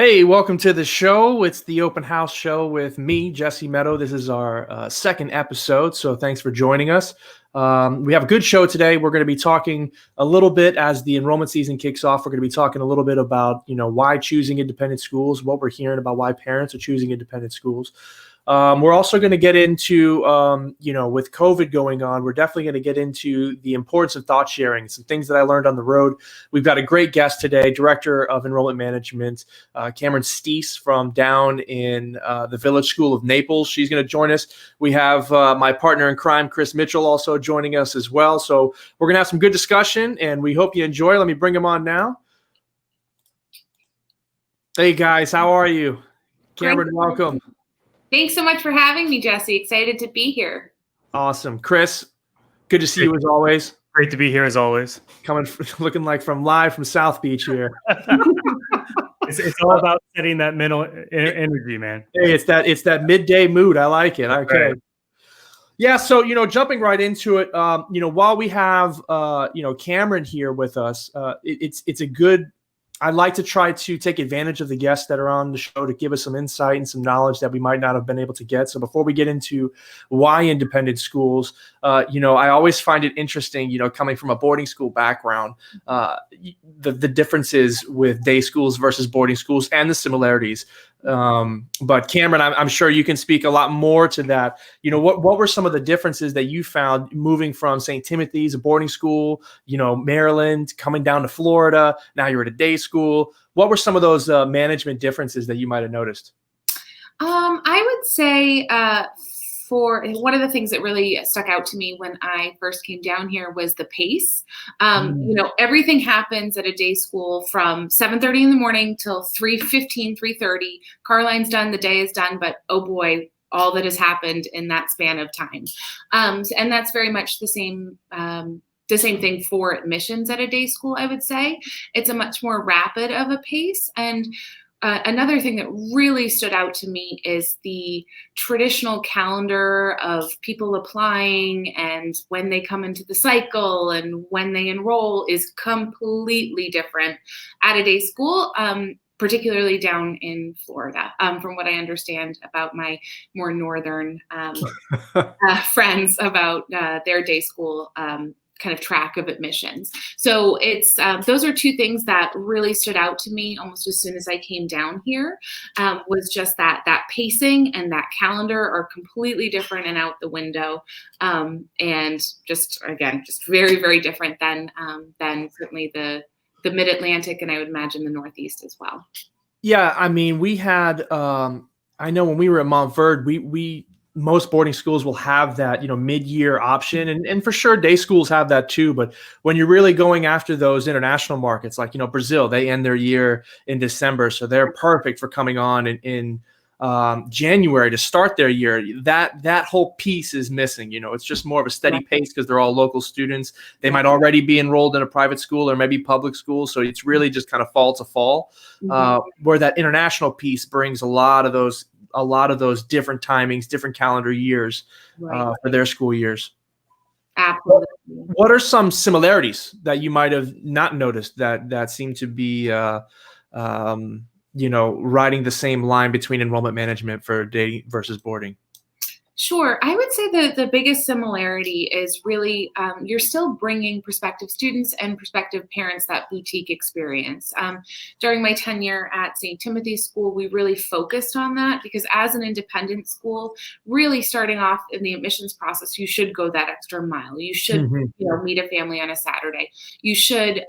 Hey, welcome to the show. It's the open house show with me, Jesse Meadow. This is our second episode, so thanks for joining us. We have a good show today. We're going to be talking a little bit as the enrollment season kicks off. We're going to be talking a little bit about, why choosing independent schools, what we're hearing about why parents are choosing independent schools. We're also going to get into, with COVID going on, we're definitely going to get into the importance of thought sharing, some things that I learned on the road. We've got a great guest today, Director of Enrollment Management, Cameron Steese from down in the Village School of Naples. She's going to join us. We have my partner in crime, Chris Mitchell, also joining us as well. So we're going to have some good discussion, and we hope you enjoy. Let me bring him on now. Hey, guys. How are you? Cameron, welcome. Thanks so much for having me, Jesse. Excited to be here. Awesome. Chris, good to see you as always. Great to be here as always. Looking like live from South Beach here. It's all about setting that mental energy, man. Hey, it's that midday mood. I like it. Okay. Right. Yeah. So, jumping right into it, while we have, Cameron here with us, it's a good, I'd like to try to take advantage of the guests that are on the show to give us some insight and some knowledge that we might not have been able to get. So before we get into why independent schools, I always find it interesting, coming from a boarding school background, the differences with day schools versus boarding schools and the similarities. But Cameron, I'm sure you can speak a lot more to that. What were some of the differences that you found moving from St. Timothy's, a boarding school, Maryland, coming down to Florida, now you're at a day school. What were some of those management differences that you might have noticed? I would say for one of the things that really stuck out to me when I first came down here was the pace. Everything happens at a day school from 7:30 in the morning till 3:15, 3:30. Car line's done, the day is done, but oh boy, all that has happened in that span of time. And that's very much the same thing for admissions at a day school, I would say. It's a much more rapid of a pace. And another thing that really stood out to me is the traditional calendar of people applying and when they come into the cycle and when they enroll is completely different at a day school, particularly down in Florida, from what I understand about my more northern friends about their day school kind of track of admissions. So it's those are two things that really stood out to me almost as soon as I came down here, was just that pacing and that calendar are completely different and out the window, and just very, very different than certainly the Mid-Atlantic, and I would imagine the Northeast as well. Yeah, I mean, we had I know when we were at Montverde, we most boarding schools will have that, mid-year option. And for sure, day schools have that too. But when you're really going after those international markets, like, Brazil, they end their year in December. So they're perfect for coming on in January to start their year. That whole piece is missing. It's just more of a steady pace because they're all local students. They might already be enrolled in a private school or maybe public school. So it's really just kind of fall to fall, where that international piece brings a lot of those different timings, different calendar years for their school years. Absolutely. What are some similarities that you might have not noticed that seem to be, riding the same line between enrollment management for day versus boarding? Sure. I would say that the biggest similarity is really you're still bringing prospective students and prospective parents that boutique experience. During my tenure at St. Timothy's School, we really focused on that because as an independent school, really starting off in the admissions process, you should go that extra mile. You should meet a family on a Saturday. You should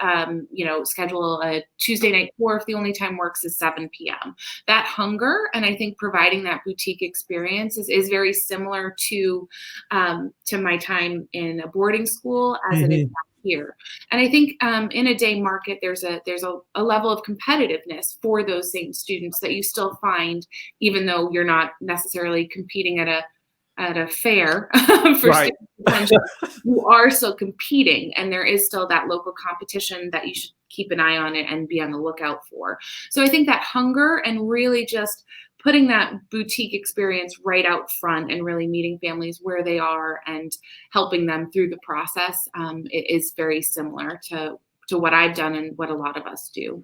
schedule a Tuesday night tour if the only time works is 7 p.m. That hunger, and I think providing that boutique experience is very similar to my time in a boarding school as it is here. And I think in a day market, there's a level of competitiveness for those same students that you still find, even though you're not necessarily competing at a fair for student attention. You are still competing, and there is still that local competition that you should keep an eye on it and be on the lookout for. So I think that hunger and really just putting that boutique experience right out front and really meeting families where they are and helping them through the process is very similar to what I've done and what a lot of us do.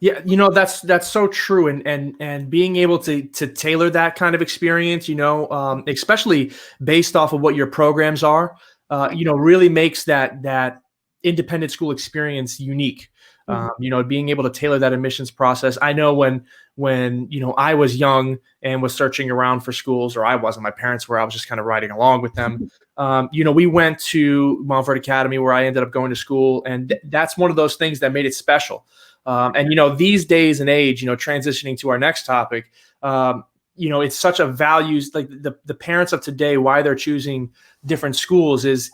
Yeah, that's so true, and being able to tailor that kind of experience, especially based off of what your programs are, really makes that independent school experience unique. Being able to tailor that admissions process. I know when I was young and was searching around for schools, or I wasn't, my parents were, I was just kind of riding along with them. We went to Montfort Academy, where I ended up going to school, and that's one of those things that made it special. And these days and age, transitioning to our next topic, it's such a values, like the parents of today, why they're choosing different schools is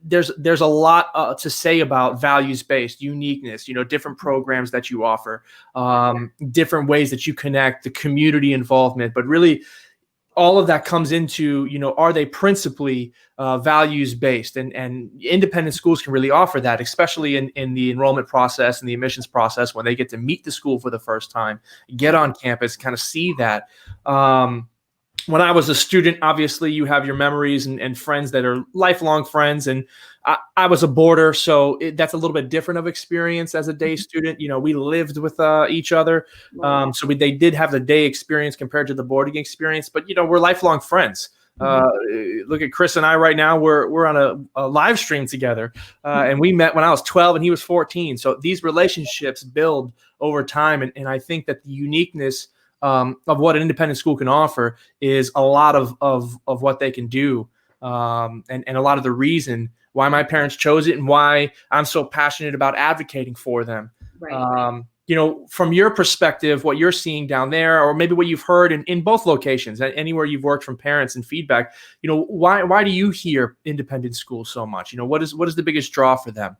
there's a lot to say about values-based uniqueness, different programs that you offer, different ways that you connect, the community involvement, but really all of that comes into, are they principally values-based? And independent schools can really offer that, especially in the enrollment process and the admissions process, when they get to meet the school for the first time, get on campus, kind of see that. When I was a student, obviously you have your memories and friends that are lifelong friends. And I was a boarder, so that's a little bit different of experience as a day student. We lived with each other. So they did have the day experience compared to the boarding experience, but we're lifelong friends. Look at Chris and I right now, we're on a live stream together. And we met when I was 12 and he was 14. So these relationships build over time. And I think that the uniqueness of what an independent school can offer is a lot of what they can do. And a lot of the reason why my parents chose it and why I'm so passionate about advocating for them. Right. From your perspective, what you're seeing down there, or maybe what you've heard in both locations, anywhere you've worked from parents and feedback, why do you hear independent schools so much? What is the biggest draw for them?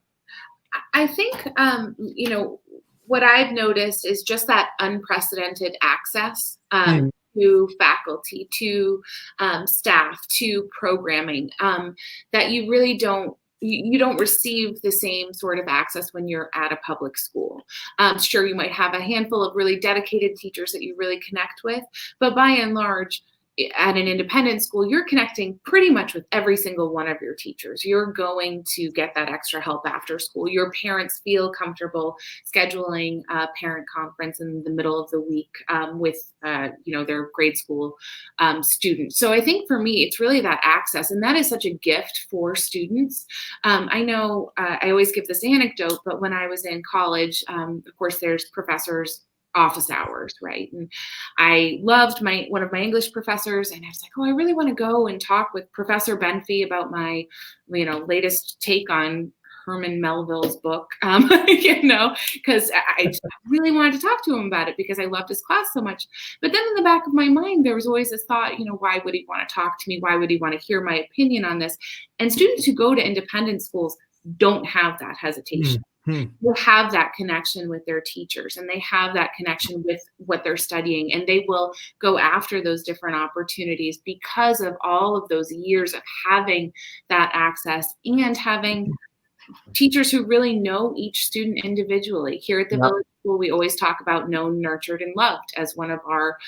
I think, what I've noticed is just that unprecedented access to faculty, to staff, to programming, that you really don't receive the same sort of access when you're at a public school. Sure, you might have a handful of really dedicated teachers that you really connect with, but by and large, at an independent school, you're connecting pretty much with every single one of your teachers. You're going to get that extra help after school. Your parents feel comfortable scheduling a parent conference in the middle of the week with their grade school students. So I think for me, it's really that access, and that is such a gift for students. I know I always give this anecdote, but when I was in college, of course, there's professors office hours, right? And I loved one of my English professors, and I was like, oh, I really want to go and talk with Professor Benfey about my, latest take on Herman Melville's book, because I really wanted to talk to him about it because I loved his class so much. But then in the back of my mind, there was always this thought, why would he want to talk to me? Why would he want to hear my opinion on this? And students who go to independent schools don't have that hesitation. Will have that connection with their teachers, and they have that connection with what they're studying, and they will go after those different opportunities because of all of those years of having that access and having teachers who really know each student individually. Here at the Village School, we always talk about known, nurtured, and loved as one of our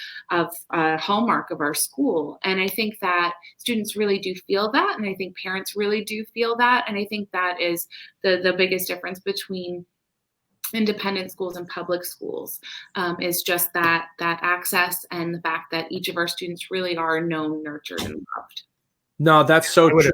hallmark of our school. And I think that students really do feel that, and I think parents really do feel that. And I think that is the biggest difference between independent schools and public schools, is just that access and the fact that each of our students really are known, nurtured, and loved. No, that's so true.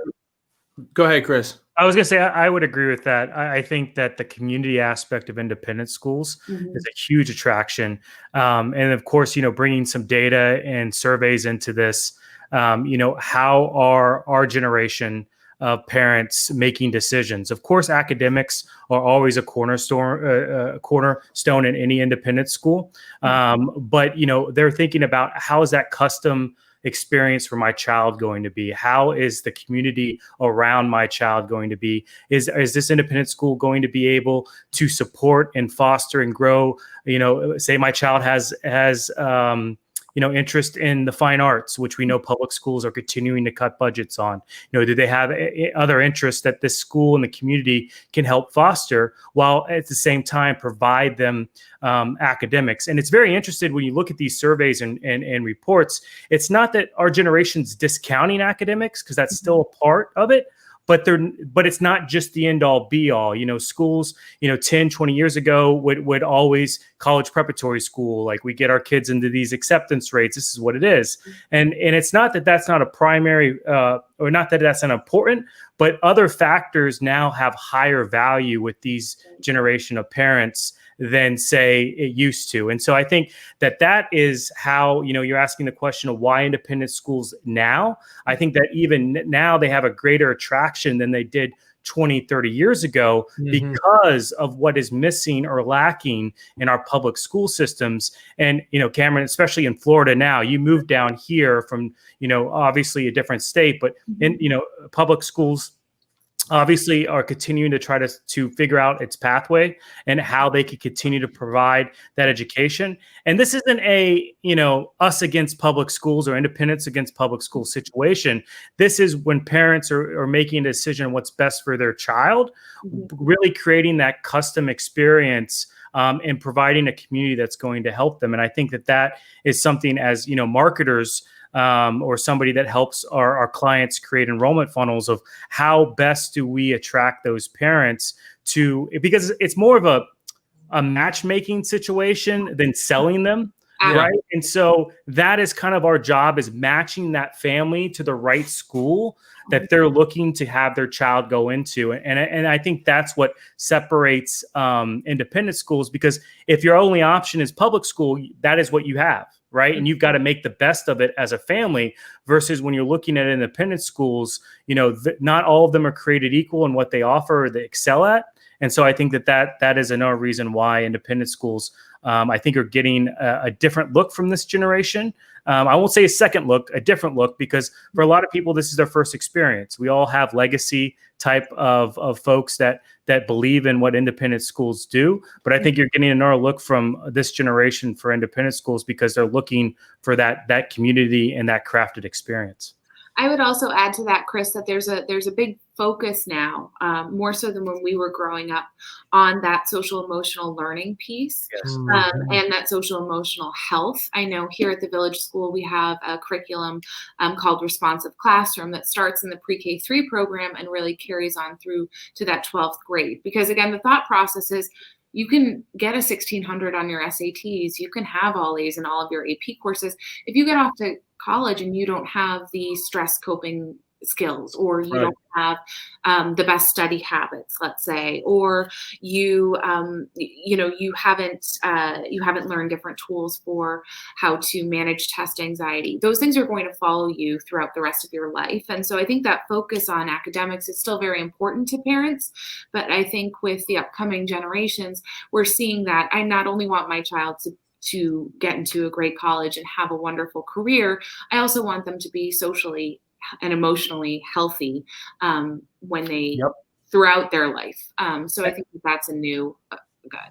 Go ahead, Chris. I was going to say, I would agree with that. I think that the community aspect of independent schools is a huge attraction. And of course, bringing some data and surveys into this, how are our generation of parents making decisions? Of course, academics are always a cornerstone in any independent school. But, they're thinking about how is that custom experience for my child going to be? How is the community around my child going to be? Is this independent school going to be able to support and foster and grow? Say my child has interest in the fine arts, which we know public schools are continuing to cut budgets on. Do they have other interests that this school and the community can help foster while at the same time provide them academics? And it's very interesting when you look at these surveys and reports, it's not that our generation's discounting academics, because that's still a part of it, but it's not just the end all be all. Schools, 10, 20 years ago would always college preparatory school, like we get our kids into these acceptance rates. This is what it is. And it's not that that's not a primary, or not that that's not important, but other factors now have higher value with these generation of parents than say it used to. And so I think that is how, you're asking the question of why independent schools now. I think that even now they have a greater attraction than they did 20, 30 years ago because of what is missing or lacking in our public school systems. And, Cameron, especially in Florida now, you moved down here from, obviously a different state, but in, public schools obviously are continuing to try to figure out its pathway and how they can continue to provide that education. And this isn't a, us against public schools or independence against public school situation. This is when parents are making a decision on what's best for their child, really creating that custom experience and providing a community that's going to help them. And I think that is something as, marketers, or somebody that helps our clients create enrollment funnels of how best do we attract those parents to, because it's more of a matchmaking situation than selling them. Right. And so that is kind of our job, is matching that family to the right school that they're looking to have their child go into. And I think that's what separates independent schools, because if your only option is public school, that is what you have. Right. And you've got to make the best of it as a family, versus when you're looking at independent schools, not all of them are created equal in what they offer or they excel at. And so I think that is another reason why independent schools, I think, are getting a different look from this generation. I won't say a second look, a different look, because for a lot of people, this is their first experience. We all have legacy type of folks that believe in what independent schools do. But I think you're getting another look from this generation for independent schools because they're looking for that community and that crafted experience. I would also add to that, Chris, that there's a big focus now, more so than when we were growing up, on that social emotional learning piece. Yes. And that social emotional health. I know here at the Village School, we have a curriculum called Responsive Classroom that starts in the pre-K3 program and really carries on through to that 12th grade. Because again, the thought process is, you can get a 1600 on your SATs. You can have all A's in all of your AP courses. If you get off to college and you don't have the stress coping skills, or you don't have the best study habits, let's say, or you haven't learned different tools for how to manage test anxiety. Those things are going to follow you throughout the rest of your life. And so I think that focus on academics is still very important to parents. But I think with the upcoming generations, we're seeing that I not only want my child to get into a great college and have a wonderful career, I also want them to be socially and emotionally healthy when they throughout their life. So I think that's a new,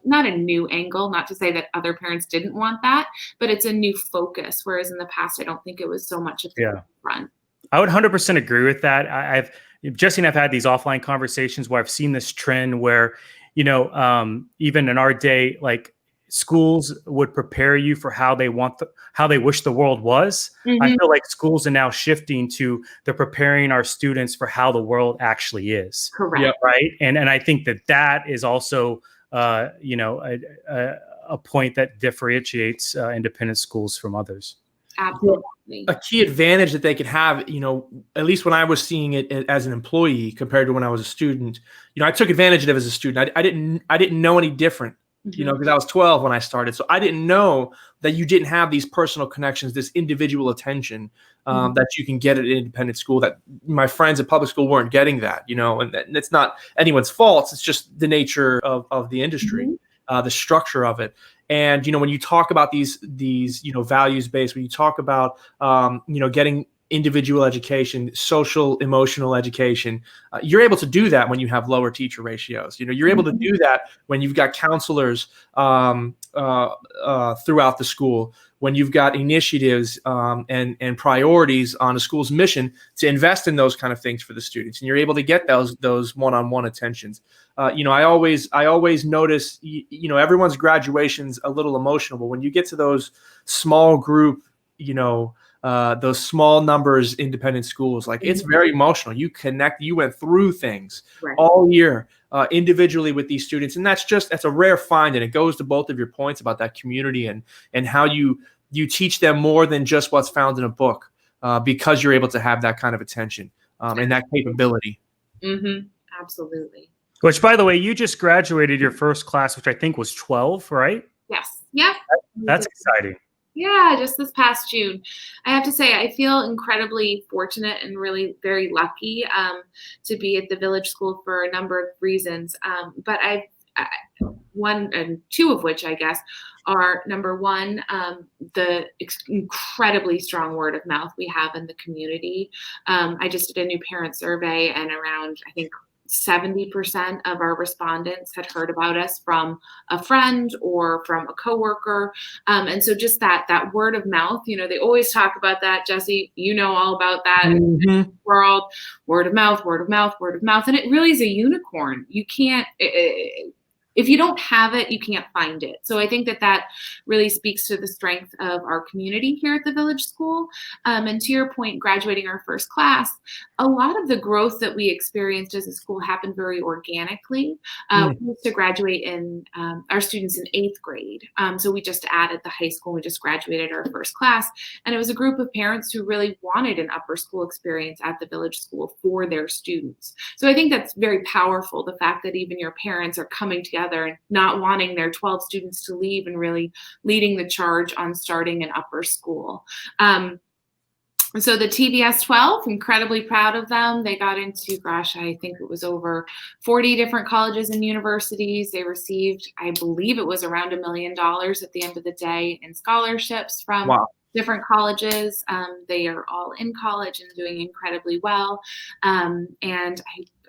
not a new angle, not to say that other parents didn't want that, but it's a new focus. Whereas in the past, I don't think it was so much at the front. I would 100% agree with that. Jesse and I've had these offline conversations where I've seen this trend where, even in our day, like, schools would prepare you for how they wish the world was. I feel like schools are now shifting to they're preparing our students for how the world actually is. Correct. Yep. Right. And I think that is also, a point that differentiates independent schools from others. Absolutely. A key advantage that they could have, at least when I was seeing it as an employee compared to when I was a student, I took advantage of it as a student. I didn't know any different. Because I was 12 when I started. So I didn't know that you didn't have these personal connections, this individual attention that you can get at an independent school, that my friends at public school weren't getting that, and it's not anyone's fault. It's just the nature of the industry, the structure of it. And, when you talk about these values-based, when you talk about, getting individual education, social, emotional education. You're able to do that when you have lower teacher ratios. You're able to do that when you've got counselors throughout the school, when you've got initiatives and priorities on a school's mission to invest in those kind of things for the students, and you're able to get those one-on-one attentions. I always notice, everyone's graduation's a little emotional, but when you get to those small group, those small numbers independent schools. Like it's very emotional. You went through things all year individually with these students, and that's a rare find, and it goes to both of your points about that community and how you teach them more than just what's found in a book, because you're able to have that kind of attention and that capability. Absolutely. Which, by the way, you just graduated your first class, which I think was 12, right? Yes. Yeah. That's exciting. Yeah, just this past June. I have to say, I feel incredibly fortunate and really very lucky to be at the Village School for a number of reasons. But one and two of which, I guess, are number one, the incredibly strong word of mouth we have in the community. I just did a new parent survey, and around, I think, 70% of our respondents had heard about us from a friend or from a coworker. And so just that word of mouth, they always talk about that. Jesse, you know all about that world, word of mouth, word of mouth, word of mouth. And it really is a unicorn. You can't, if you don't have it, you can't find it. So I think that really speaks to the strength of our community here at the Village School. And to your point, graduating our first class, a lot of the growth that we experienced as a school happened very organically. We used to graduate in our students in 8th grade. So we just added the high school. We just graduated our first class. And it was a group of parents who really wanted an upper school experience at the Village School for their students. So I think that's very powerful, the fact that even your parents are coming together and not wanting their 12 students to leave and really leading the charge on starting an upper school. So the TVS 12, incredibly proud of them. They got into, I think it was over 40 different colleges and universities. They received, I believe it was around $1 million at the end of the day in scholarships from different colleges. They are all in college and doing incredibly well.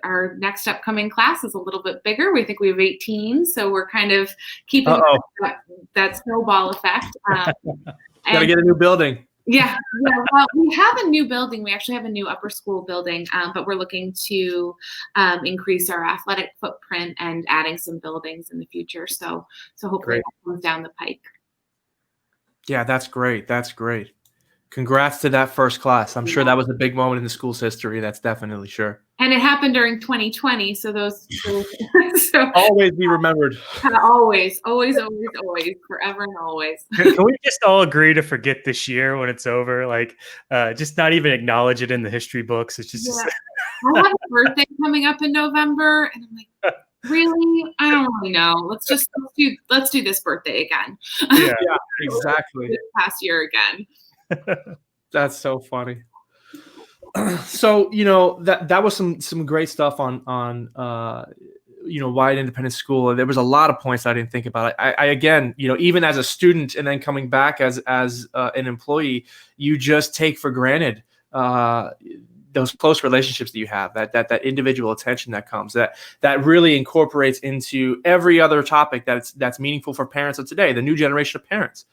Our next upcoming class is a little bit bigger. We think we have 18, so we're kind of keeping that snowball effect. Got to get a new building. Yeah. Well, we have a new building. We actually have a new upper school building, but we're looking to increase our athletic footprint and adding some buildings in the future. So hopefully that comes down the pike. Yeah, that's great. That's great. Congrats to that first class. I'm sure that was a big moment in the school's history. That's definitely sure. And it happened during 2020. So always be remembered. Always, forever and always. Can we just all agree to forget this year when it's over? Like, just not even acknowledge it in the history books. It's just. I have a birthday coming up in November, and I'm like, really? I don't really know. Let's do this birthday again. Yeah, exactly. This past year again. That's so funny. So that was some great stuff on Wyatt Independent School. There was a lot of points I didn't think about. I again, even as a student and then coming back as an employee, you just take for granted those close relationships that you have, that individual attention that comes, that really incorporates into every other topic that's meaningful for parents of today, the new generation of parents.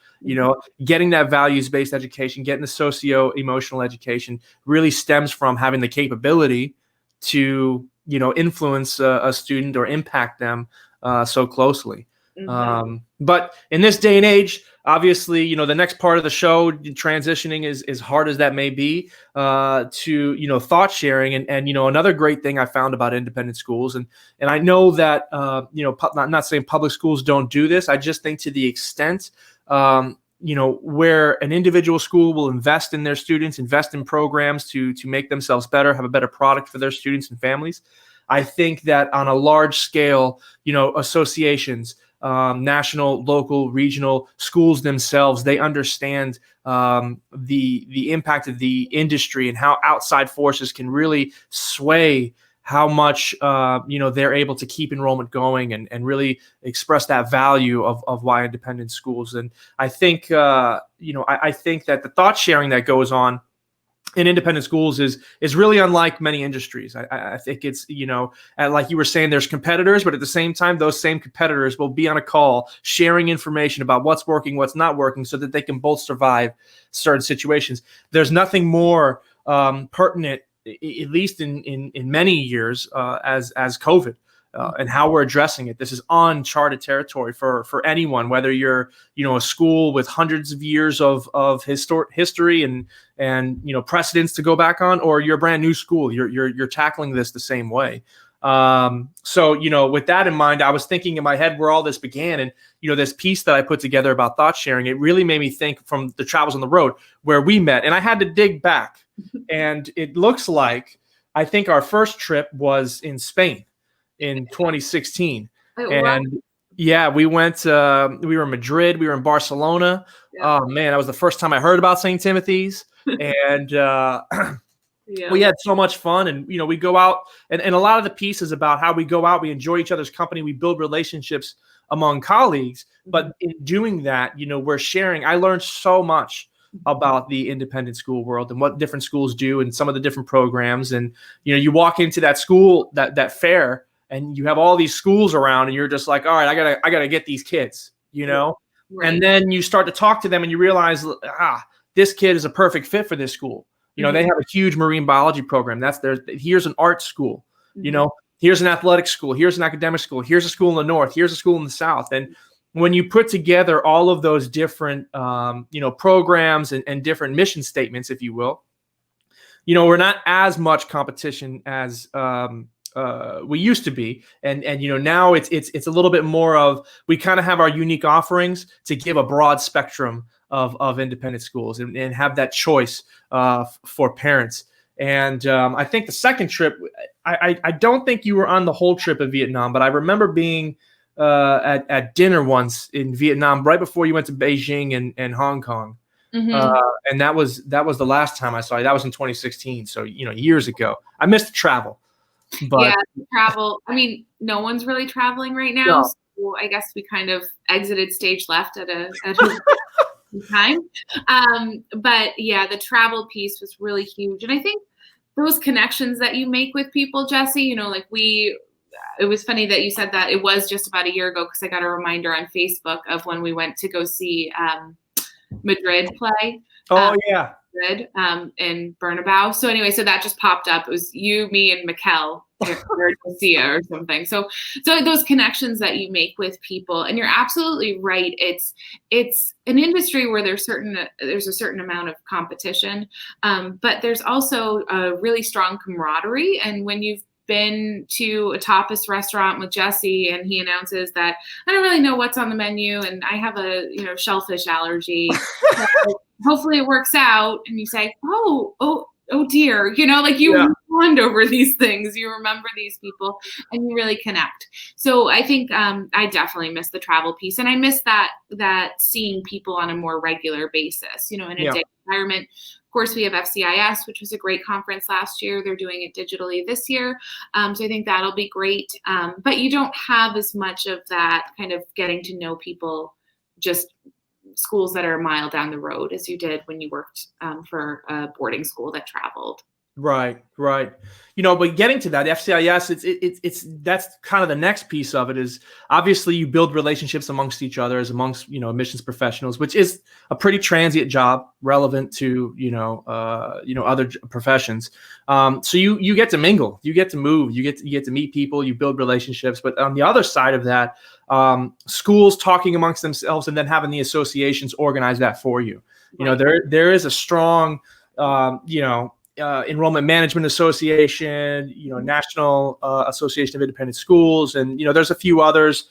Getting that values-based education, getting the socio-emotional education really stems from having the capability to, influence a student or impact them so closely. But in this day and age, obviously, the next part of the show, transitioning is hard as that may be, to, thought sharing. And another great thing I found about independent schools, and I know that, I'm not saying public schools don't do this. I just think to the extent, where an individual school will invest in their students, invest in programs to make themselves better, have a better product for their students and families. I think that on a large scale, associations, national, local, regional schools themselves, they understand the impact of the industry and how outside forces can really sway how much they're able to keep enrollment going and really express that value of why independent schools. And I think I think that the thought sharing that goes on in independent schools is really unlike many industries. I think it's, like you were saying, there's competitors, but at the same time, those same competitors will be on a call sharing information about what's working, what's not working, so that they can both survive certain situations. There's nothing more pertinent, at least in many years, as COVID. and how we're addressing it. This is uncharted territory for anyone, whether you're, a school with hundreds of years of history and precedents to go back on, or you're a brand new school. You're tackling this the same way. So, with that in mind, I was thinking in my head where all this began, and, this piece that I put together about thought sharing, it really made me think from the travels on the road where we met, and I had to dig back, and it looks like, I think our first trip was in Spain in 2016. And yeah, we went, we were in Madrid, we were in Barcelona. Yeah. Oh man, that was the first time I heard about St. Timothy's. And, yeah. We had so much fun, and we go out, and a lot of the pieces about how we go out, we enjoy each other's company, we build relationships among colleagues. But in doing that, we're sharing. I learned so much about the independent school world and what different schools do and some of the different programs. And you walk into that school, that fair, and you have all these schools around, and you're just like, all right, I gotta get these kids, Right. And then you start to talk to them, and you realize, this kid is a perfect fit for this school. They have a huge marine biology program. Here's an art school, here's an athletic school, here's an academic school, here's a school in the north, here's a school in the south. And when you put together all of those different, programs and different mission statements, if you will, we're not as much competition as we used to be. And now it's a little bit more of, we kind of have our unique offerings to give a broad spectrum of independent schools and have that choice for parents. And I think the second trip, I don't think you were on the whole trip of Vietnam, but I remember being at dinner once in Vietnam right before you went to Beijing and Hong Kong. And that was the last time I saw you. That was in 2016. So, years ago. I missed the travel. But yeah, travel. I mean, no one's really traveling right now. No. So I guess we kind of exited stage left at a time. But yeah, the travel piece was really huge. And I think those connections that you make with people, Jesse, it was funny that you said that it was just about a year ago, because I got a reminder on Facebook of when we went to go see Madrid play. Oh, yeah. In Bernabeu. So anyway, so that just popped up. It was you, me, and Mikkel or Garcia or something. So those connections that you make with people, and you're absolutely right. It's an industry where there's a certain amount of competition, but there's also a really strong camaraderie. And when you've been to a tapas restaurant with Jesse and he announces that I don't really know what's on the menu and I have a shellfish allergy. Hopefully it works out, and you say, oh dear, you bond over these things, you remember these people, and you really connect. So I think I definitely miss the travel piece, and I miss that seeing people on a more regular basis, in a day environment. Of course, we have FCIS, which was a great conference last year. They're doing it digitally this year. So I think that'll be great. But you don't have as much of that kind of getting to know people, just schools that are a mile down the road, as you did when you worked for a boarding school that traveled. Right. But getting to that FCIS, it's that's kind of the next piece of it. Is obviously you build relationships amongst each other, amongst admissions professionals, which is a pretty transient job, relevant to other professions. So you get to mingle, you get to move, you get to meet people, you build relationships. But on the other side of that, schools talking amongst themselves and then having the associations organize that for you. There is a strong Enrollment Management Association, National Association of Independent Schools, and there's a few others.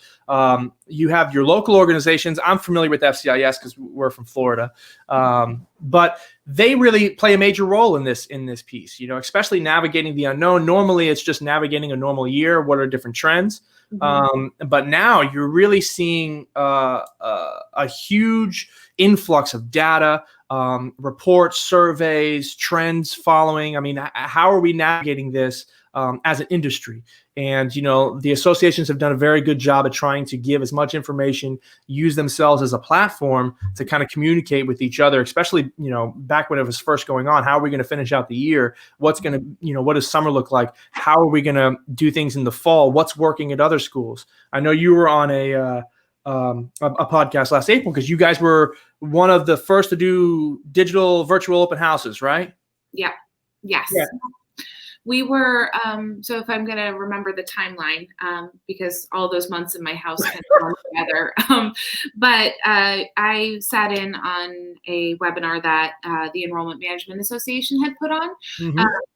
You have your local organizations. I'm familiar with FCIS because we're from Florida, but they really play a major role in this piece. Especially navigating the unknown. Normally, it's just navigating a normal year. What are different trends? But now you're really seeing a huge influx of data. Reports, surveys, trends following. I mean, how are we navigating this as an industry? And, the associations have done a very good job at trying to give as much information, use themselves as a platform to kind of communicate with each other, especially, back when it was first going on. How are we going to finish out the year? What's going to, what does summer look like? How are we going to do things in the fall? What's working at other schools? I know you were on a podcast last April because you guys were one of the first to do digital virtual open houses, right? Yeah. Yes. Yeah. We were, so if I'm going to remember the timeline, because all those months in my house kind of run together, but I sat in on a webinar that the Enrollment Management Association had put on,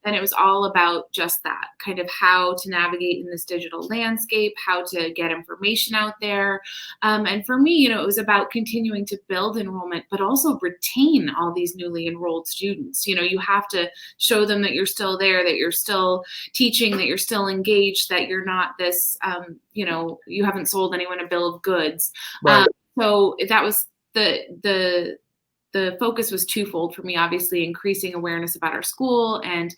and it was all about just that, kind of how to navigate in this digital landscape, how to get information out there. And for me, it was about continuing to build enrollment, but also retain all these newly enrolled students. You have to show them that you're still there, that you're still teaching, that you're still engaged, that you're not this, you haven't sold anyone a bill of goods. Right. So that was the focus was twofold for me, obviously increasing awareness about our school and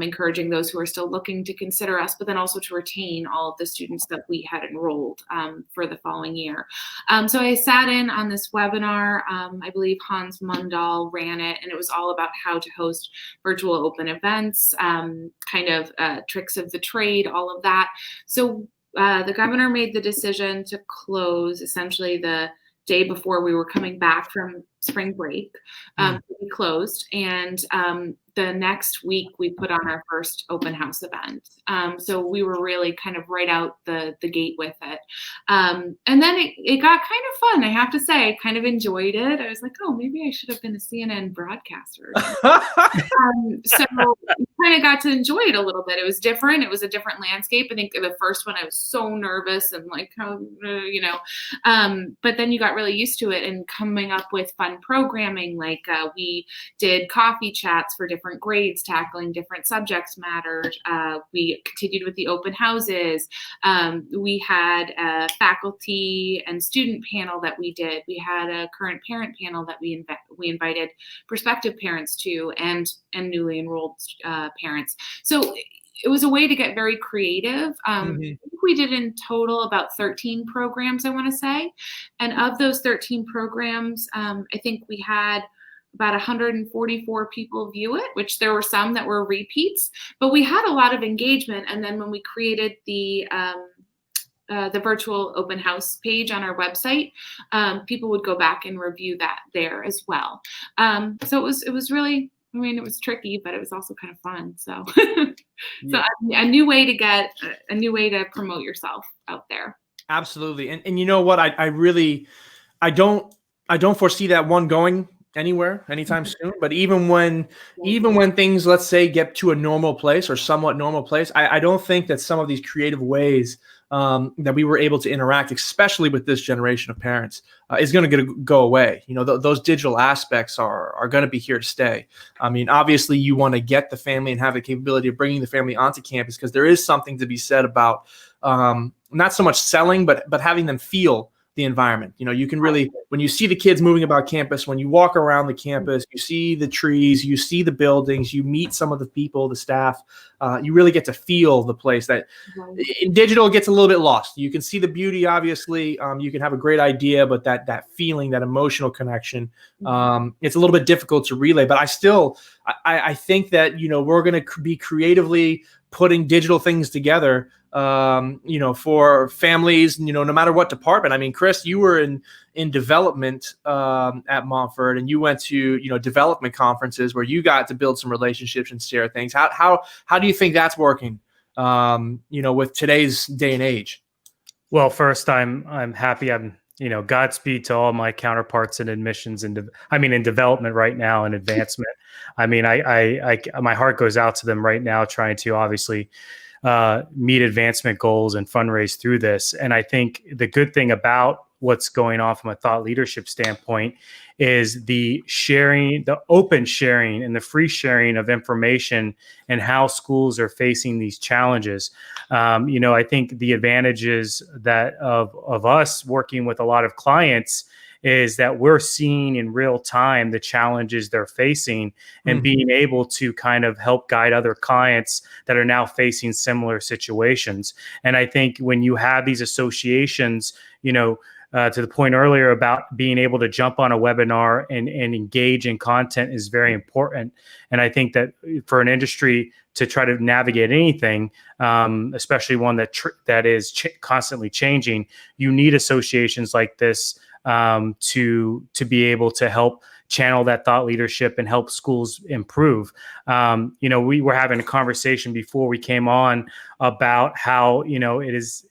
encouraging those who are still looking to consider us, but then also to retain all of the students that we had enrolled for the following year. So I sat in on this webinar. I believe Hans Mundahl ran it, and it was all about how to host virtual open events, kind of tricks of the trade, all of that. So the governor made the decision to close essentially the day before we were coming back from spring break. We closed, and the next week we put on our first open house event. So we were really kind of right out the gate with it. And then it got kind of fun, I have to say. I kind of enjoyed it. I was like, oh, maybe I should have been a CNN broadcaster. So we kind of got to enjoy it a little bit. It was different. It was a different landscape. I think the first one I was so nervous and like, but then you got really used to it and coming up with fun programming. Like we did coffee chats for different grades, tackling different subjects mattered. We continued with the open houses. We had a faculty and student panel that we did. We had a current parent panel that we invited prospective parents to, and newly enrolled parents. So it was a way to get very creative. I think we did in total about 13 programs, I want to say. And of those 13 programs, I think we had about 144 people view it, which there were some that were repeats, but we had a lot of engagement. And then when we created the virtual open house page on our website, people would go back and review that there as well. So it was really, it was tricky, but it was also kind of fun. So, so a new way to promote yourself out there. Absolutely. And you know what? I don't foresee that one going anywhere anytime soon. But even when things, let's say, get to a normal place or somewhat normal place, I don't think that some of these creative ways that we were able to interact, especially with this generation of parents, is going to go away. Those digital aspects are going to be here to stay. Obviously, you want to get the family and have the capability of bringing the family onto campus, because there is something to be said about not so much selling, but having them feel the environment. You can really, when you see the kids moving about campus, when you walk around the campus, you see the trees, you see the buildings, you meet some of the people, the staff, you really get to feel the place. That in digital gets a little bit lost. You can see the beauty, obviously, you can have a great idea, but that feeling, that emotional connection, it's a little bit difficult to relay. But I think that, we're going to be creatively putting digital things together, for families, no matter what department. Chris, you were in development at Montfort, and you went to, development conferences where you got to build some relationships and share things. How do you think that's working, with today's day and age? Well, first, I'm happy. Godspeed to all my counterparts in admissions and in development right now and advancement. My heart goes out to them right now, trying to obviously meet advancement goals and fundraise through this. And I think the good thing about what's going on from a thought leadership standpoint is the sharing, the open sharing and the free sharing of information and how schools are facing these challenges. I think the advantages that of us working with a lot of clients is that we're seeing in real time the challenges they're facing and being able to kind of help guide other clients that are now facing similar situations. And I think when you have these associations, to the point earlier about being able to jump on a webinar and engage in content is very important. And I think that for an industry to try to navigate anything, especially one that is constantly changing, you need associations like this to be able to help channel that thought leadership and help schools improve. We were having a conversation before we came on about how, it is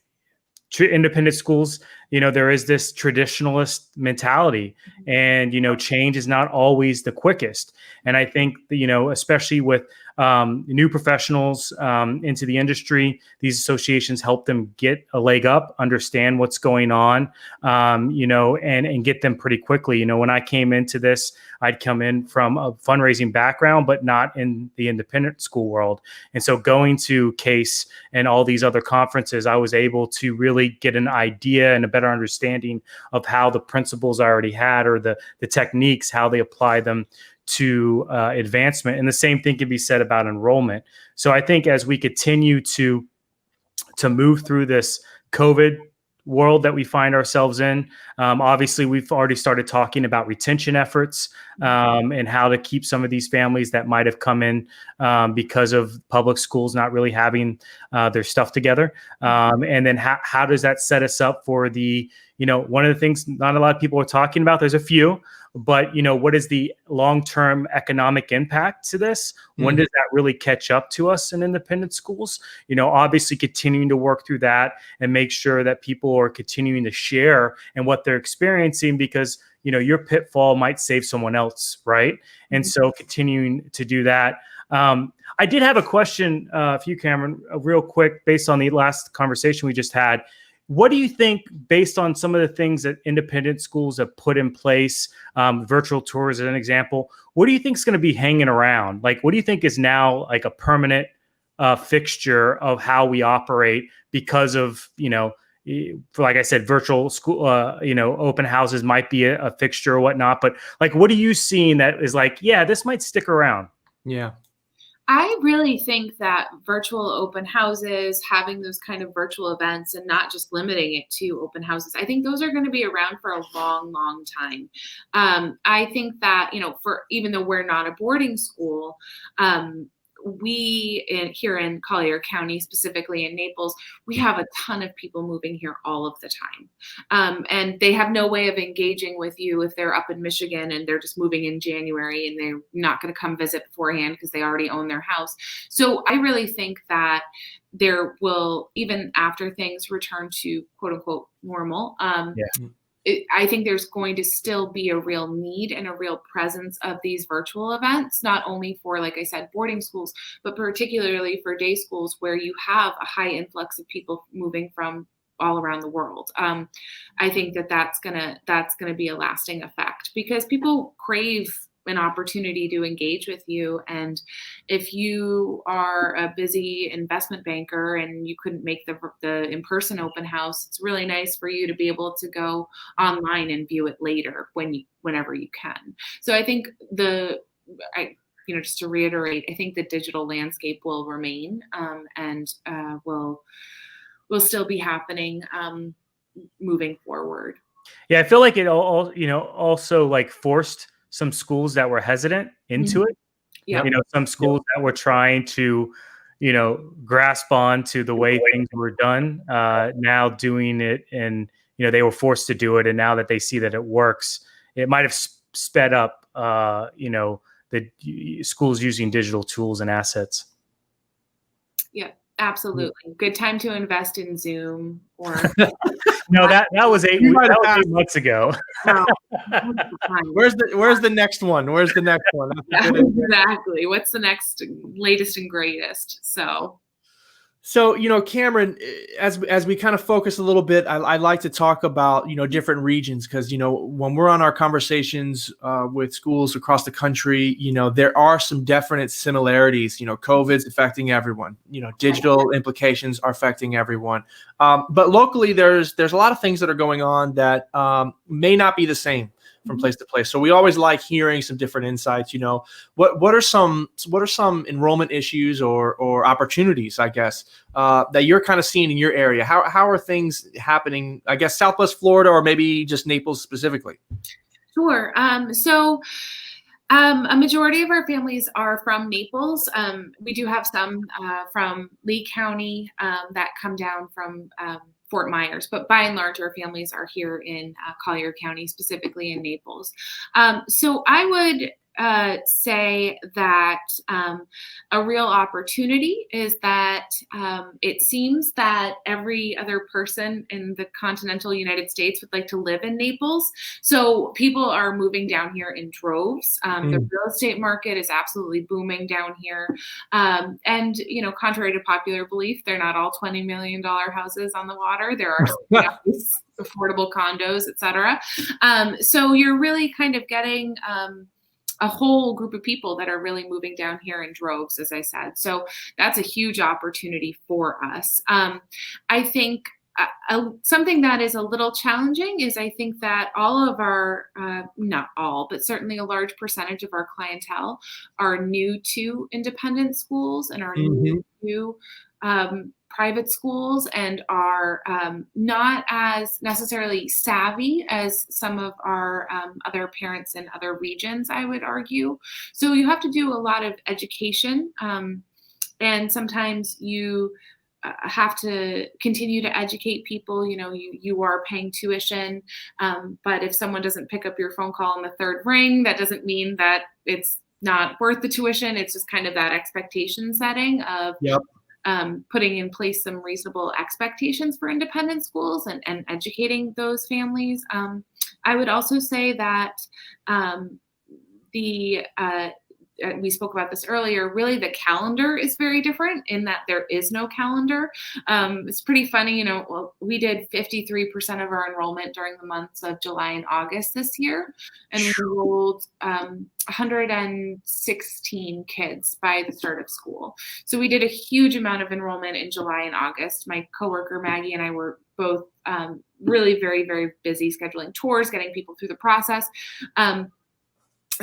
independent schools, there is this traditionalist mentality, and, change is not always the quickest. And I think, especially with new professionals into the industry, these associations help them get a leg up, understand what's going on, and get them pretty quickly. When I came into this, I'd come in from a fundraising background, but not in the independent school world. And so going to CASE and all these other conferences, I was able to really get an idea and a better understanding of how the principles I already had, or the techniques, how they apply them to advancement. And the same thing can be said about enrollment. So I think as we continue to move through this COVID world that we find ourselves in, obviously we've already started talking about retention efforts, and how to keep some of these families that might have come in because of public schools not really having their stuff together. And then how does that set us up for the, one of the things not a lot of people are talking about, there's a few, but what is the long-term economic impact to this? When does that really catch up to us in independent schools? Obviously continuing to work through that and make sure that people are continuing to share in what they're experiencing, because your pitfall might save someone else, right? And so continuing to do that. I did have a question for you, Cameron, real quick, based on the last conversation we just had. What do you think, based on some of the things that independent schools have put in place, virtual tours as an example, what do you think is going to be hanging around? Like, what do you think is now like a permanent fixture of how we operate because of, like I said, virtual school, open houses might be a fixture or whatnot, but like, what are you seeing that is like, yeah, this might stick around? Yeah. I really think that virtual open houses, having those kind of virtual events and not just limiting it to open houses, I think those are going to be around for a long, long time. I think that, for even though we're not a boarding school, here in Collier County, specifically in Naples, we have a ton of people moving here all of the time. And they have no way of engaging with you if they're up in Michigan and they're just moving in January and they're not going to come visit beforehand because they already own their house. So I really think that there will, even after things return to quote unquote normal, I think there's going to still be a real need and a real presence of these virtual events, not only for, like I said, boarding schools, but particularly for day schools where you have a high influx of people moving from all around the world. I think that's gonna be a lasting effect, because people crave an opportunity to engage with you. And if you are a busy investment banker and you couldn't make the in-person open house, it's really nice for you to be able to go online and view it later whenever you can. So I think just to reiterate, I think the digital landscape will remain, and will still be happening moving forward. Yeah, I feel like it all, also like forced some schools that were hesitant into it. Yeah. Some schools that were trying to, grasp on to the way things were done, now doing it, and, they were forced to do it. And now that they see that it works, it might have sped up, the schools using digital tools and assets. Yeah, absolutely. Good time to invest in Zoom or no, that was 8 months ago. Where's the next one? Where's the next one? Exactly. What's the next latest and greatest? So, Cameron, as we kind of focus a little bit, I like to talk about, different regions, because, when we're on our conversations with schools across the country, there are some definite similarities. COVID's affecting everyone. Digital implications are affecting everyone. But locally, there's a lot of things that are going on that may not be the same from place to place. So we always like hearing some different insights. What are some enrollment issues or opportunities, I guess, that you're kind of seeing in your area? How are things happening, I guess, Southwest Florida, or maybe just Naples specifically? Sure. So a majority of our families are from Naples. We do have some from Lee County that come down from Fort Myers, but by and large, our families are here in Collier County, specifically in Naples. So I would say that a real opportunity is that it seems that every other person in the continental United States would like to live in Naples. So people are moving down here in droves. The real estate market is absolutely booming down here. And, contrary to popular belief, they're not all $20 million houses on the water. There are affordable condos, et cetera. So you're really kind of getting a whole group of people that are really moving down here in droves, as I said. So that's a huge opportunity for us. I think something that is a little challenging is I think that all of our, not all, but certainly a large percentage of our clientele are new to independent schools and are new to private schools and are not as necessarily savvy as some of our other parents in other regions, I would argue. So you have to do a lot of education, and sometimes you have to continue to educate people. You are paying tuition, but if someone doesn't pick up your phone call on the third ring, that doesn't mean that it's not worth the tuition. It's just kind of that expectation setting of putting in place some reasonable expectations for independent schools and educating those families. I would also say that we spoke about this earlier, really the calendar is very different in that there is no calendar. It's pretty funny, we did 53% of our enrollment during the months of July and August this year, and we enrolled 116 kids by the start of school. So we did a huge amount of enrollment in July and August. My coworker Maggie and I were both really very, very busy scheduling tours, getting people through the process.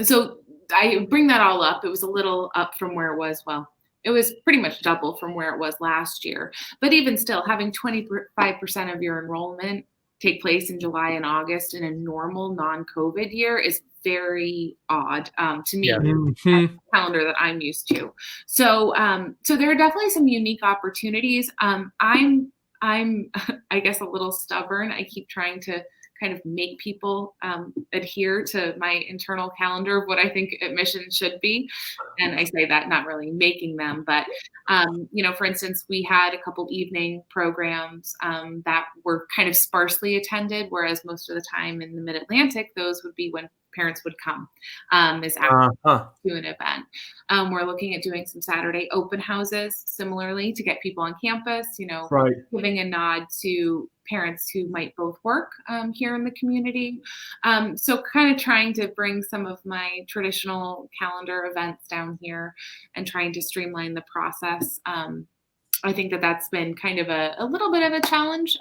So I bring that all up. It was a little up from where it was. Well, it was pretty much double from where it was last year. But even still, having 25% of your enrollment take place in July and August in a normal non-COVID year is very odd to me. The calendar that I'm used to. So there are definitely some unique opportunities. I'm I guess a little stubborn. I keep trying to kind of make people adhere to my internal calendar of what I think admission should be. And I say that not really making them, but, for instance, we had a couple evening programs that were kind of sparsely attended, whereas most of the time in the Mid-Atlantic, those would be when parents would come as after to an event. We're looking at doing some Saturday open houses similarly to get people on campus, giving a nod to parents who might both work here in the community. So kind of trying to bring some of my traditional calendar events down here and trying to streamline the process. I think that that's been kind of a little bit of a challenge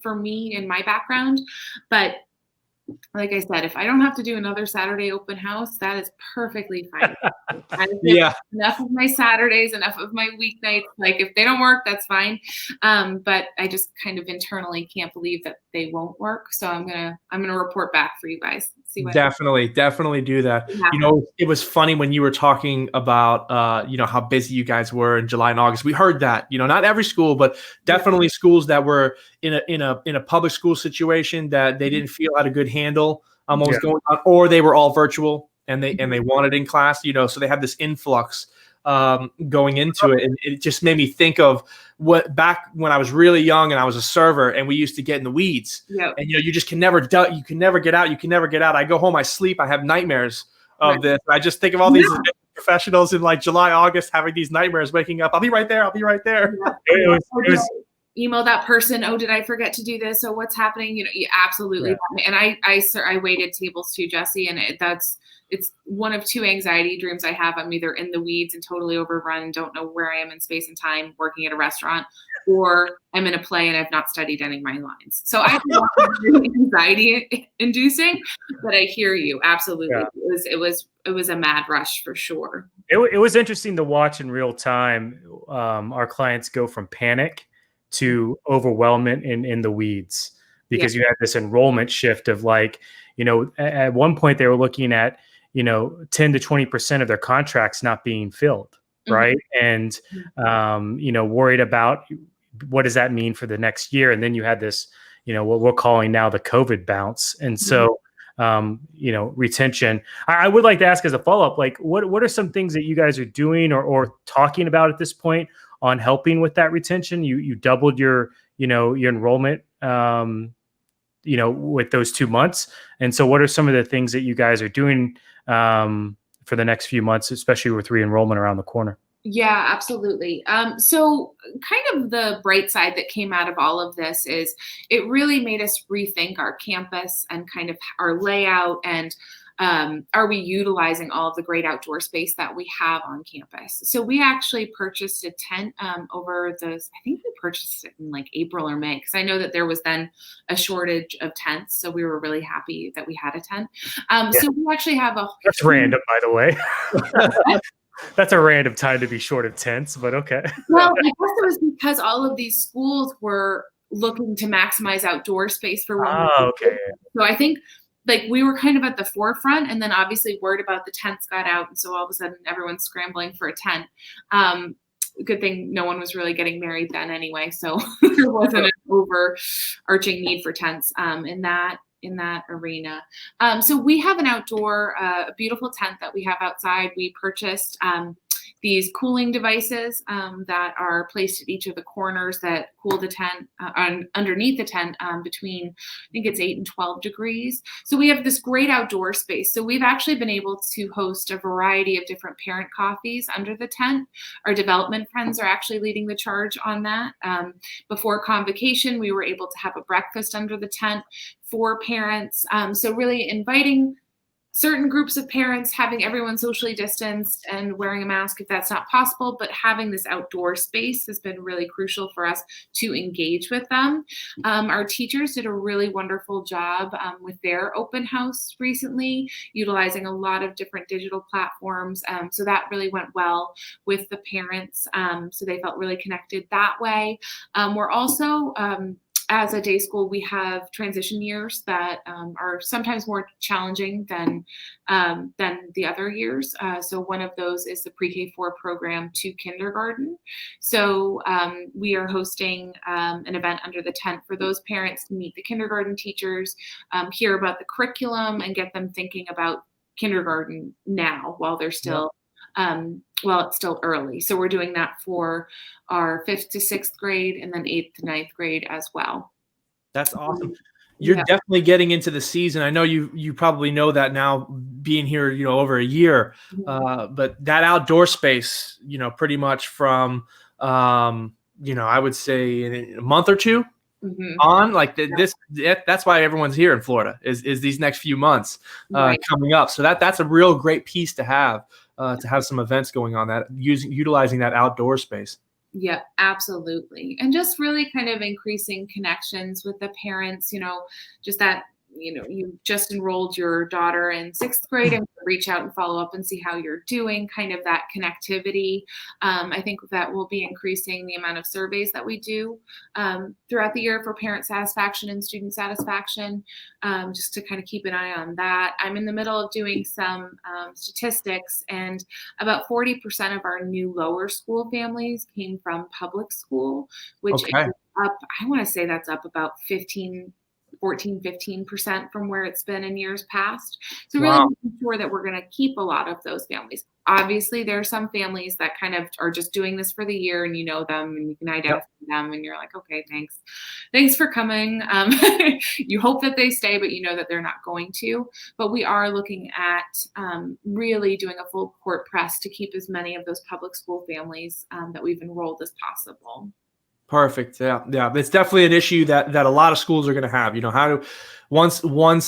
for me in my background, but like I said, if I don't have to do another Saturday open house, that is perfectly fine. Enough of my Saturdays, enough of my weeknights. Like if they don't work, that's fine. But I just kind of internally can't believe that they won't work. So I'm gonna report back for you guys. See what definitely do that. It was funny when you were talking about how busy you guys were in July and August. We heard that, not every school, but definitely schools that were in a public school situation that they didn't feel had a good handle what was going on, or they were all virtual and they wanted in class, so they had this influx going into it. And it just made me think of what back when I was really young and I was a server and we used to get in the weeds and, you just can never get out. You can never get out. I go home, I sleep, I have nightmares of this. I just think of all these professionals in like July, August, having these nightmares, waking up. I'll be right there. It was email that person. Oh, did I forget to do this? Oh, what's happening? You absolutely. Yeah. And I waited tables too, Jesse. And it's one of two anxiety dreams I have. I'm either in the weeds and totally overrun and don't know where I am in space and time working at a restaurant, or I'm in a play and I've not studied any of my lines. So I think it's really anxiety inducing, but I hear you. Absolutely. Yeah. It was a mad rush for sure. It was interesting to watch in real time. Our clients go from panic to overwhelmment in the weeds, because you had this enrollment shift of like, at one point they were looking at, 10 to 20% of their contracts not being filled. Right. And, worried about what does that mean for the next year? And then you had this, what we're calling now the COVID bounce. And so, retention. I would like to ask as a follow-up, like what are some things that you guys are doing or talking about at this point on helping with that retention? You doubled your enrollment, with those 2 months. And so what are some of the things that you guys are doing for the next few months, especially with re-enrollment around the corner? Yeah, absolutely. So kind of the bright side that came out of all of this is it really made us rethink our campus and kind of our layout and are we utilizing all of the great outdoor space that we have on campus? So we actually purchased a tent I think we purchased it in like April or May, because I know that there was then a shortage of tents. So we were really happy that we had a tent. So we actually have That's random, by the way. That's a random time to be short of tents, but okay. Well, I guess it was because all of these schools were looking to maximize outdoor space for women. Okay. So I think like we were kind of at the forefront, and then obviously word about the tents got out, and so all of a sudden everyone's scrambling for a tent. Good thing no one was really getting married then anyway, so there wasn't an overarching need for tents in that arena. So we have an outdoor, a beautiful tent that we have outside. We purchased these cooling devices that are placed at each of the corners that cool the tent underneath the tent between, I think it's 8 and 12 degrees. So we have this great outdoor space. So we've actually been able to host a variety of different parent coffees under the tent. Our development friends are actually leading the charge on that. Before convocation, we were able to have a breakfast under the tent for parents. So really inviting certain groups of parents, having everyone socially distanced and wearing a mask if that's not possible, but having this outdoor space has been really crucial for us to engage with them. Our teachers did a really wonderful job with their open house recently, utilizing a lot of different digital platforms. So that really went well with the parents. So they felt really connected that way. We're also, as a day school, we have transition years that are sometimes more challenging than the other years. So one of those is the pre-K4 program to kindergarten. So we are hosting an event under the tent for those parents to meet the kindergarten teachers, hear about the curriculum, and get them thinking about kindergarten now while they're still it's still early. So we're doing that for our 5th to 6th grade and then 8th to 9th grade as well. That's awesome. You're definitely getting into the season. I know you probably know that now, being here, over a year, but that outdoor space, pretty much from, I would say in a month or two on, like that's why everyone's here in Florida is these next few months coming up. So that's a real great piece to have some events going on, that utilizing that outdoor space. Yeah, absolutely. And just really kind of increasing connections with the parents, just that, you just enrolled your daughter in 6th grade and reach out and follow up and see how you're doing, kind of that connectivity. I think that will be increasing the amount of surveys that we do throughout the year for parent satisfaction and student satisfaction, just to kind of keep an eye on that. I'm in the middle of doing some statistics, and about 40% of our new lower school families came from public school, which is up, I want to say that's up about 15% from where it's been in years past. So really making sure that we're going to keep a lot of those families. Obviously, there are some families that kind of are just doing this for the year, and you know them and you can identify them, and you're like, okay, thanks for coming. You hope that they stay, but you know that they're not going to. But we are looking at really doing a full court press to keep as many of those public school families that we've enrolled as possible. Perfect. Yeah. It's definitely an issue that a lot of schools are going to have. Once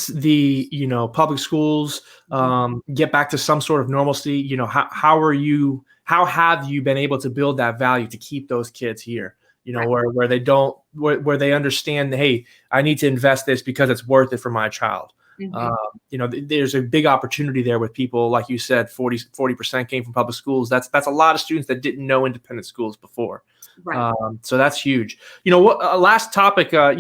the public schools get back to some sort of normalcy, how have you been able to build that value to keep those kids here? Where they understand, hey, I need to invest this because it's worth it for my child. There's a big opportunity there with people, like you said, 40% came from public schools. That's a lot of students that didn't know independent schools before. Right. So that's huge. What last topic, I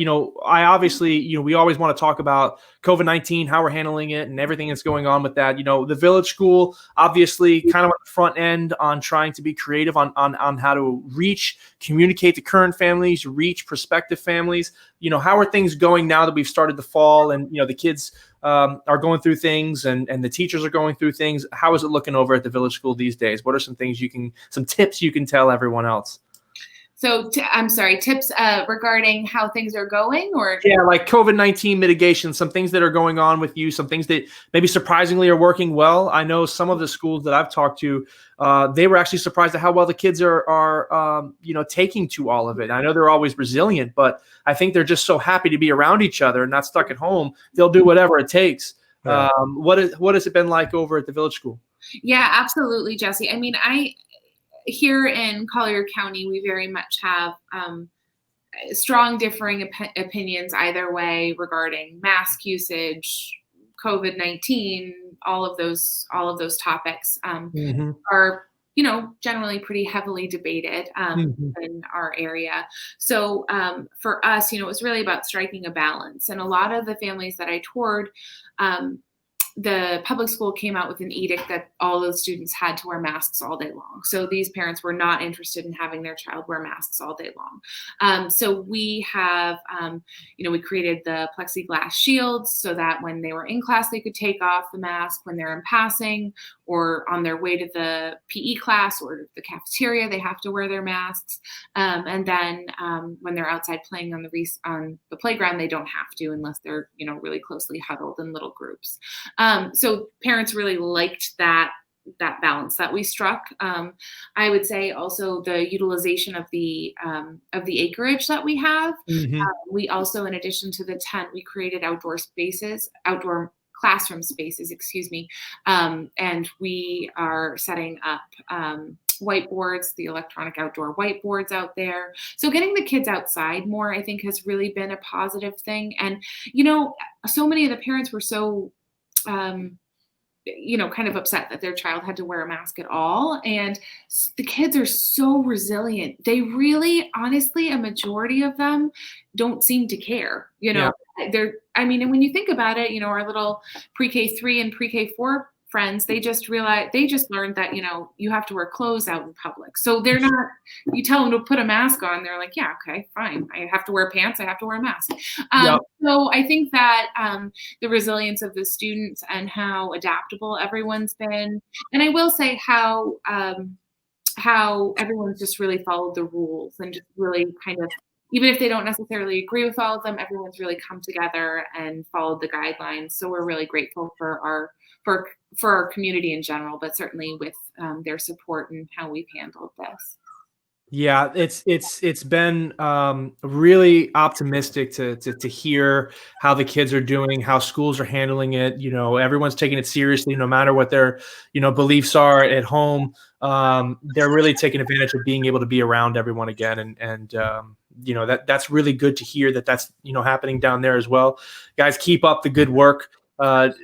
obviously, we always want to talk about COVID-19, how we're handling it and everything that's going on with that. The Village School, obviously kind of at the front end on trying to be creative on how to communicate to current families, reach prospective families. How are things going now that we've started the fall and, the kids are going through things and the teachers are going through things? How is it looking over at the Village School these days? What are some tips you can tell everyone else? So I'm sorry, tips regarding how things are going, or? Yeah, like COVID-19 mitigation, some things that are going on with you, some things that maybe surprisingly are working well. I know some of the schools that I've talked to, they were actually surprised at how well the kids are taking to all of it. I know they're always resilient, but I think they're just so happy to be around each other and not stuck at home. They'll do whatever it takes. Yeah. What has it been like over at the Village School? Yeah, absolutely, Jesse. I mean, here in Collier County, we very much have strong differing opinions either way regarding mask usage, COVID-19, all of those topics are, generally pretty heavily debated in our area. So for us, it was really about striking a balance. And a lot of the families that I toured, the public school came out with an edict that all those students had to wear masks all day long. So these parents were not interested in having their child wear masks all day long. So we have, we created the plexiglass shields so that when they were in class, they could take off the mask. When they're in passing or on their way to the PE class or the cafeteria, they have to wear their masks. And then when they're outside playing on the playground, they don't have to unless they're, really closely huddled in little groups. So parents really liked that balance that we struck. I would say also the utilization of the acreage that we have. We also, in addition to the tent, we created outdoor classroom spaces, and we are setting up whiteboards, the electronic outdoor whiteboards out there. So getting the kids outside more, I think, has really been a positive thing. And, so many of the parents were so kind of upset that their child had to wear a mask at all. And the kids are so resilient. They really, honestly, a majority of them don't seem to care, Yeah. And when you think about it, our little pre-K 3 and pre-K 4 friends, they just learned that, you have to wear clothes out in public. So they're not, you tell them to put a mask on, they're like, yeah, okay, fine. I have to wear pants. I have to wear a mask. So I think that the resilience of the students and how adaptable everyone's been, and I will say how everyone's just really followed the rules and just really kind of, even if they don't necessarily agree with all of them, everyone's really come together and followed the guidelines. So we're really grateful for our community in general, but certainly with their support and how we've handled this. Yeah, it's been really optimistic to hear how the kids are doing, how schools are handling it. Everyone's taking it seriously, no matter what their beliefs are at home. They're really taking advantage of being able to be around everyone again, and that's really good to hear that's happening down there as well. Guys, keep up the good work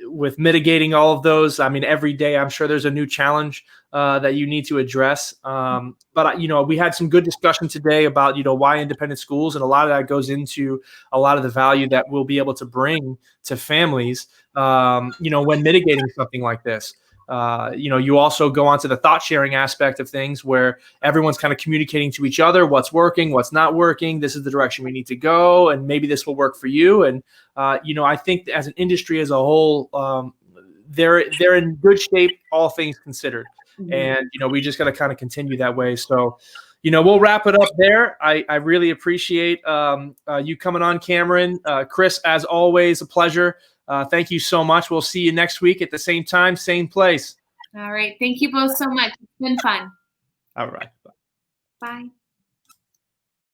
with mitigating all of those. I mean, every day I'm sure there's a new challenge that you need to address. But we had some good discussion today about why independent schools, and a lot of that goes into a lot of the value that we'll be able to bring to families when mitigating something like this. You also go on to the thought sharing aspect of things where everyone's kind of communicating to each other what's working, what's not working. This is the direction we need to go, and maybe this will work for you. And I think as an industry as a whole, they're in good shape, all things considered. And we just got to kind of continue that way. So we'll wrap it up there. I really appreciate you coming on, Cameron. Chris, as always, a pleasure. Thank you so much. We'll see you next week at the same time, same place. All right. Thank you both so much. It's been fun. All right. Bye.